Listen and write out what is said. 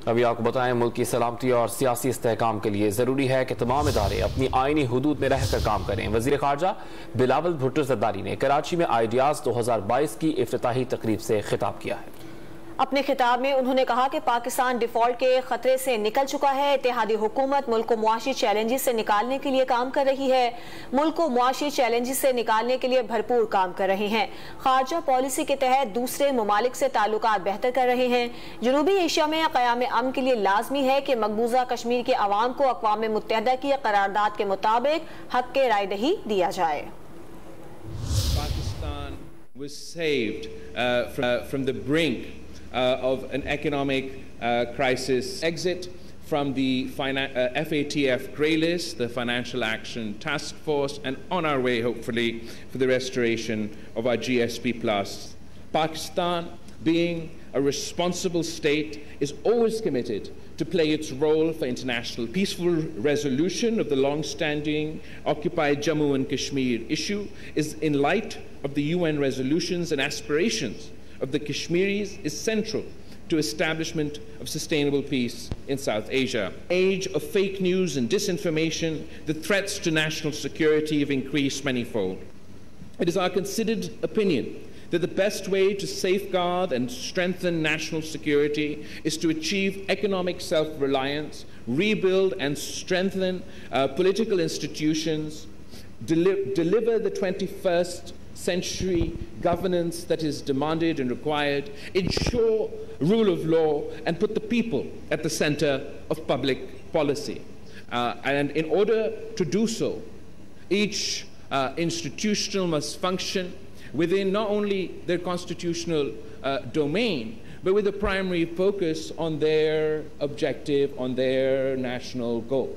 अभी आपको बताएं, मुल्क की सलामती और सियासी इस्तेहकाम के लिए ज़रूरी है कि तमाम इदारे अपनी आईनी हुदूद में रहकर काम करें। वज़ीर-ए-ख़ारजा बिलावल भुट्टो ज़रदारी ने कराची में आइडियाज़ 2022 की इफ्तिताही तकरीब से खिताब किया है। अपने खिताब में उन्होंने कहा कि पाकिस्तान डिफॉल्ट के खतरे से निकल चुका है। इत्तेहादी हुकूमत मुल्क को मुआशी चैलेंजेस से निकालने के लिए काम कर रही है। मुल्क को मुआशी चैलेंजेस से निकालने के लिए भरपूर काम कर रहे हैं। खारजा पॉलिसी के तहत दूसरे ममालिक से ताल्लुकात बेहतर कर रहे हैं। जनूबी एशिया में क़याम अमन के लिए लाजमी है कि मकबूजा कश्मीर के अवाम को अक़वाम मुत्तहिदा की करारदाद के मुताबिक हक के रायदही दिया जाए। Pakistan was saved from the brink of an economic crisis. Exit from the FATF grey list, the Financial Action Task Force, and on our way, hopefully, for the restoration of our GSP+. Pakistan, being a responsible state, is always committed to play its role for international peaceful resolution of the long-standing occupied Jammu and Kashmir issue, is in light of the UN resolutions and aspirations of the Kashmiris, is central to establishment of sustainable peace in South Asia. Age of fake news and disinformation, the threats to national security have increased manifold. It is our considered opinion that the best way to safeguard and strengthen national security is to achieve economic self-reliance, rebuild and strengthen political institutions, deliver the 21st century governance that is demanded and required, ensure rule of law, and put the people at the center of public policy. And in order to do so, each institution must function within not only their constitutional domain, but with a primary focus on their objective, on their national goal.